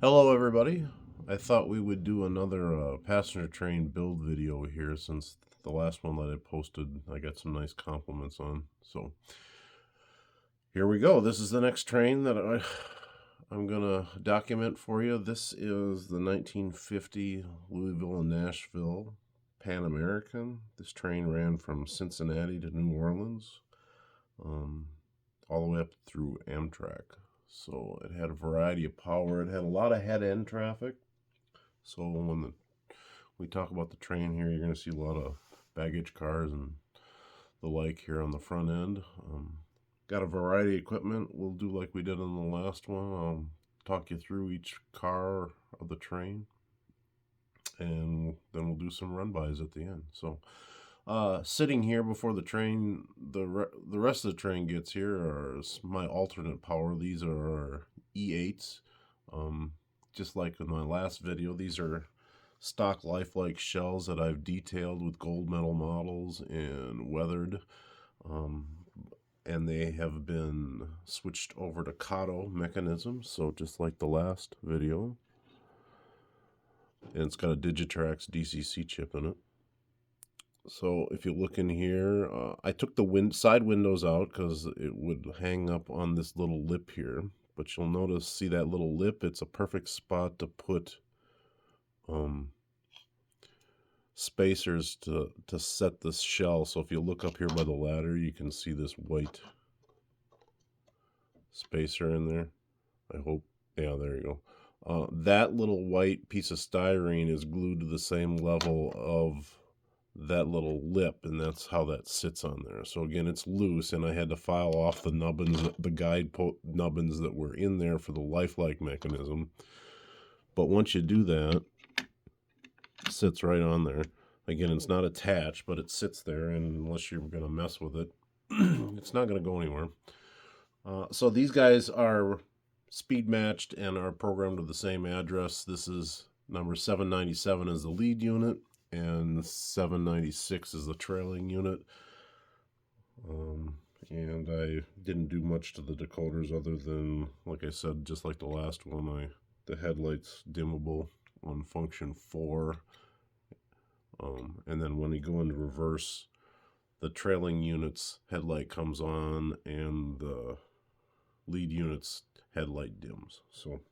Hello everybody. I thought we would do another passenger train build video here since the last one that I posted I got some nice compliments on. So here we go. This is the next train that I'm going to document for you. This is the 1950 Louisville and Nashville Pan American. This train ran from Cincinnati to New Orleans, all the way up through Amtrak. So it had a variety of power. It had a lot of head-end traffic. So when we talk about the train here, you're going to see a lot of baggage cars and the like here on the front end. Got a variety of equipment. We'll do like we did on the last one. I'll talk you through each car of the train, and then we'll do some run-bys at the end. So sitting here before the train, the rest of the train gets here are my alternate power. These are E8s. Just like in my last video, these are stock lifelike shells that I've detailed with gold medal models and weathered. And they have been switched over to Kato mechanisms, so just like the last video. And it's got a Digitrax DCC chip in it. So if you look in here, I took the side windows out because it would hang up on this little lip here. But you'll notice, see that little lip? It's a perfect spot to put spacers to set this shell. So if you look up here by the ladder, you can see this white spacer in there. I hope. Yeah, there you go. That little white piece of styrene is glued to the same level of that little lip, and that's how that sits on there. So again, it's loose, and I had to file off the nubbins, the guide nubbins that were in there for the lifelike mechanism. But once you do that, it sits right on there. Again, it's not attached, but it sits there, and unless you're going to mess with it, it's not going to go anywhere. So these guys are speed matched and are programmed to the same address. This is number 797 is the lead unit, and 796 is the trailing unit. And I didn't do much to the decoders other than, like I said, just like the last one, the headlights dimmable on function 4. And then when you go into reverse, the trailing unit's headlight comes on and the lead unit's headlight dims. So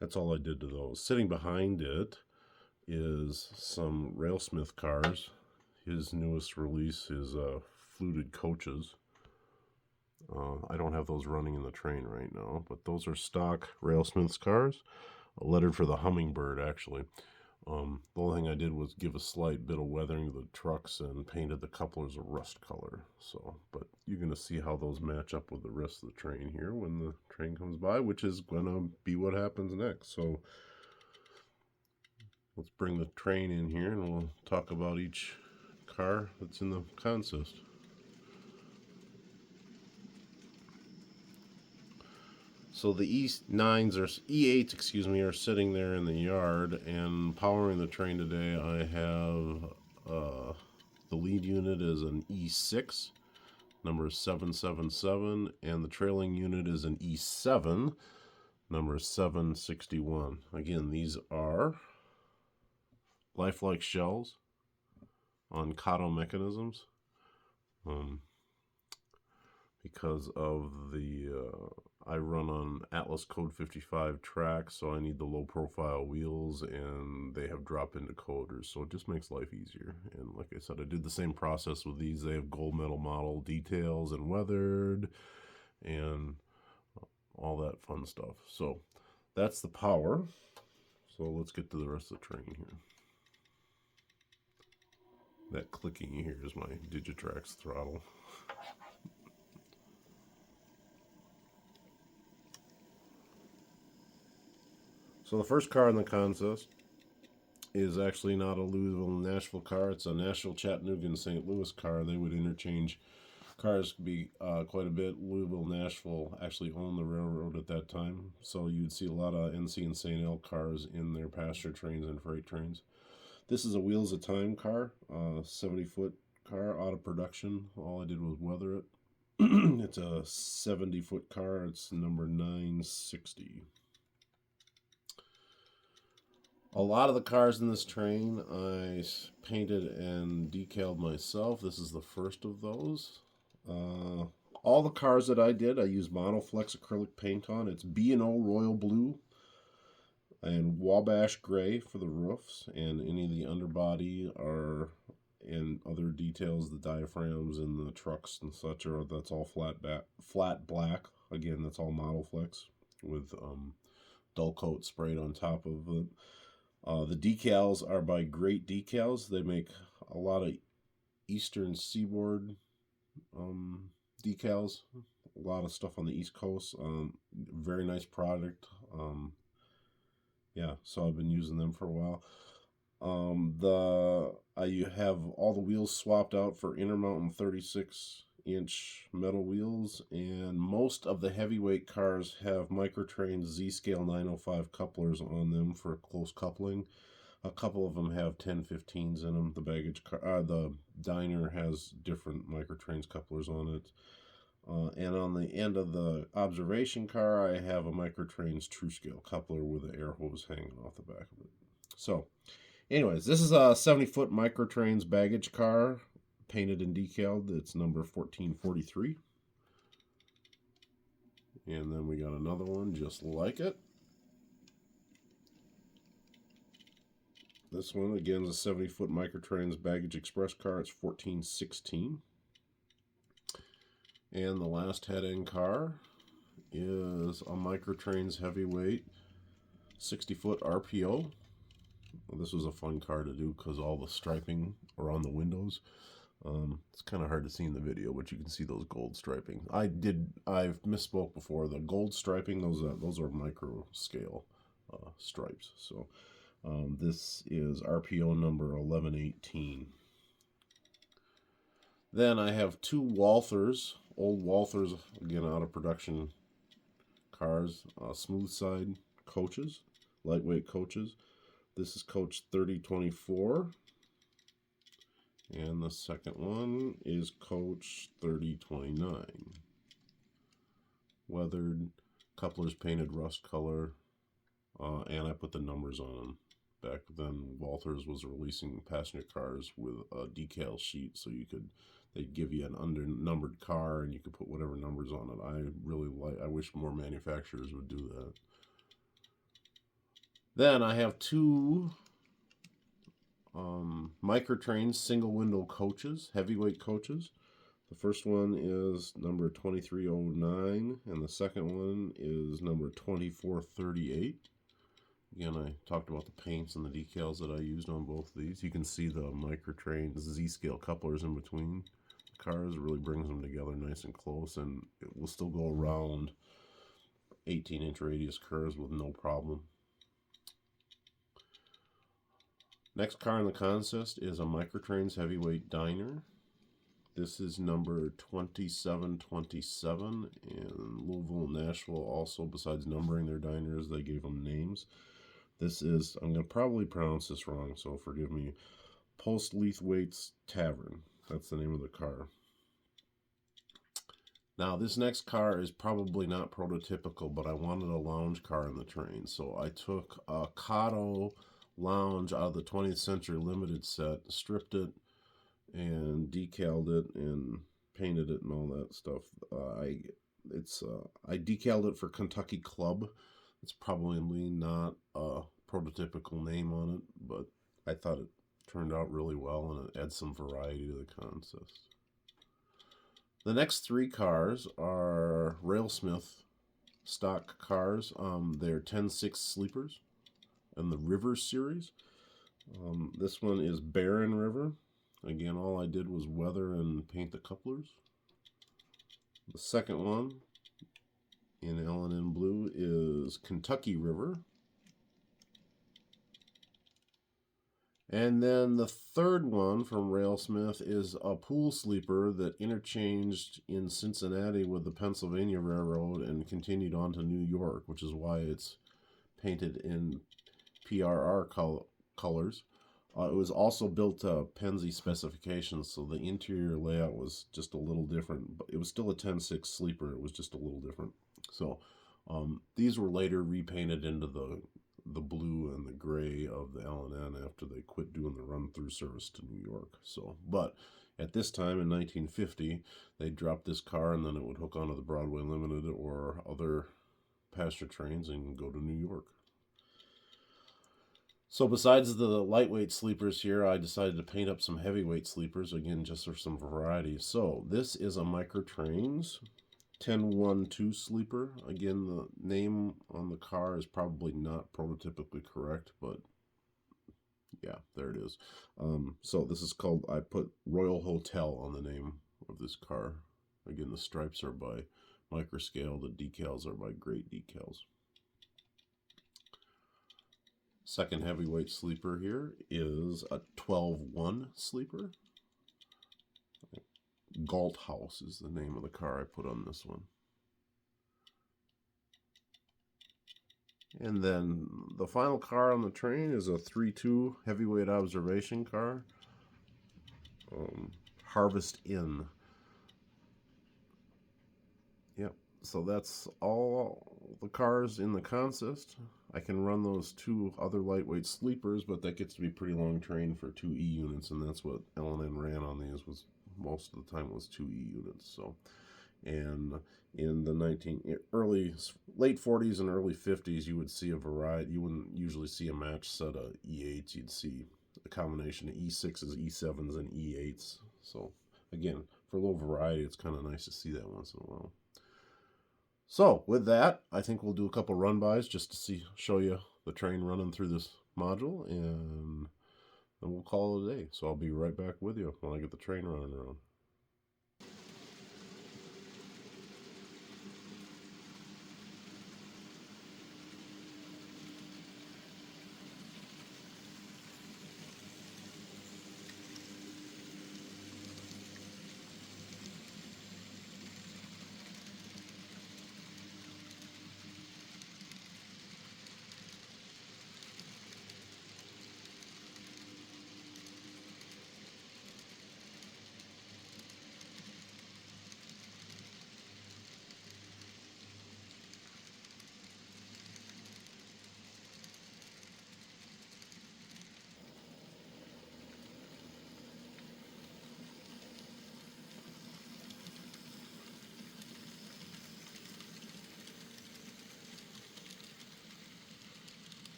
that's all I did to those. Sitting behind it is some Railsmith cars. His newest release is fluted coaches. I don't have those running in the train right now, but those are stock Railsmith's cars, lettered for the Hummingbird actually. The only thing I did was give a slight bit of weathering to the trucks and painted the couplers a rust color. So, but you're going to see how those match up with the rest of the train here when the train comes by, which is going to be what happens next. So let's bring the train in here and we'll talk about each car that's in the consist. So the E9s or E8s, excuse me, are sitting there in the yard, and powering the train today, I have the lead unit is an E6, number 777, and the trailing unit is an E7, number 761. Again, these are lifelike shells on Kato mechanisms. Because of the I run on Atlas Code 55 tracks, so I need the low profile wheels, and they have drop-in decoders, so it just makes life easier. And like I said, I did the same process with these. They have gold medal model details and weathered and all that fun stuff. So that's the power. So let's get to the rest of the train here. That clicking here is my Digitrax throttle. So the first car in the consist is actually not a Louisville and Nashville car. It's a Nashville, Chattanooga, and St. Louis car. They would interchange cars, could be quite a bit. Louisville, Nashville actually owned the railroad at that time, so you'd see a lot of NC and St. L cars in their passenger trains and freight trains. This is a Wheels of Time car, 70-foot car, out of production. All I did was weather it. It's a 70-foot car. It's number 960. A lot of the cars in this train I painted and decaled myself. This is the first of those. All the cars that I did, I used Monoflex acrylic paint on. It's B&O Royal Blue and Wabash Gray for the roofs, and any of the underbody are, and other details, the diaphragms and the trucks and such, are that's all flat black. Again, that's all Monoflex with dull coat sprayed on top of it. The decals are by Great Decals. They make a lot of Eastern Seaboard decals. A lot of stuff on the East Coast. Very nice product. Yeah, so I've been using them for a while. You have all the wheels swapped out for Intermountain 36-inch metal wheels, and most of the heavyweight cars have Microtrain Z-Scale 905 couplers on them for close coupling. A couple of them have 1015s in them. The Diner has different Microtrains couplers on it. And on the end of the observation car, I have a Microtrains True Scale coupler with an air hose hanging off the back of it. So, anyways, this is a 70-foot Microtrains baggage car, painted and decaled. It's number 1443. And then we got another one just like it. This one, again, is a 70-foot Microtrains baggage express car. It's 1416. And the last head-end car is a Microtrains heavyweight 60-foot RPO. Well, this was a fun car to do because all the striping are on the windows. It's kind of hard to see in the video, but you can see those gold striping. I've misspoke before. The gold striping, those are micro scale stripes. So this is RPO number 1118. Then I have two Walthers, old Walthers, again out of production cars, smooth side coaches, lightweight coaches. This is coach 3024, and the second one is coach 3029. Weathered, couplers painted rust color, and I put the numbers on them. Back then, Walthers was releasing passenger cars with a decal sheet, so they'd give you an under-numbered car, and you could put whatever numbers on it. I wish more manufacturers would do that. Then I have two Microtrains single-window coaches, heavyweight coaches. The first one is number 2309, and the second one is number 2438. Again, I talked about the paints and the decals that I used on both of these. You can see the Microtrain Z-scale couplers in between the cars. It really brings them together nice and close, and it will still go around 18-inch radius curves with no problem. Next car in the consist is a Microtrains heavyweight Diner. This is number 2727, and Louisville and Nashville also, besides numbering their diners, they gave them names. This is, I'm going to probably pronounce this wrong, so forgive me, Post Leithwaite's Tavern. That's the name of the car. Now, this next car is probably not prototypical, but I wanted a lounge car in the train, so I took a Kato lounge out of the 20th Century Limited set, stripped it, and decaled it, and painted it, and all that stuff. I decaled it for Kentucky Club. It's probably not a prototypical name on it, but I thought it turned out really well, and it adds some variety to the consist. The next three cars are Railsmith stock cars. They're 10-6 sleepers in the River series. This one is Barren River. Again, all I did was weather and paint the couplers. The second one in L&N blue is Kentucky River. And then the third one from Railsmith is a pool sleeper that interchanged in Cincinnati with the Pennsylvania Railroad and continued on to New York, which is why it's painted in PRR colors. It was also built to Penzi specifications, so the interior layout was just a little different. But it was still a 10-6 sleeper. It was just a little different. So these were later repainted into the the blue and the gray of the L&N after they quit doing the run-through service to New York. So, but at this time in 1950, they dropped this car and then it would hook onto the Broadway Limited or other passenger trains and go to New York. So besides the lightweight sleepers here, I decided to paint up some heavyweight sleepers, again, just for some variety. So this is a Microtrains 1012 sleeper. Again, the name on the car is probably not prototypically correct, but yeah, there it is. So this is called, I put Royal Hotel on the name of this car. Again, the stripes are by Microscale, the decals are by Great Decals. Second heavyweight sleeper here is a 12-1 sleeper. Galt House is the name of the car I put on this one. And then the final car on the train is a 3-2 heavyweight observation car. Harvest Inn. Yep, so that's all the cars in the consist. I can run those 2 other lightweight sleepers, but that gets to be pretty long train for 2 E units, and that's what L&N ran on these, was most of the time was 2 E units. So, and in the late 40s and early 50s, you would see a variety. You wouldn't usually see a match set of E8s. You'd see a combination of E6s, E7s, and E8s. So again, for a little variety, it's kind of nice to see that once in a while. So with that, I think we'll do a couple run-bys just to show you the train running through this module, and then we'll call it a day. So I'll be right back with you when I get the train running around.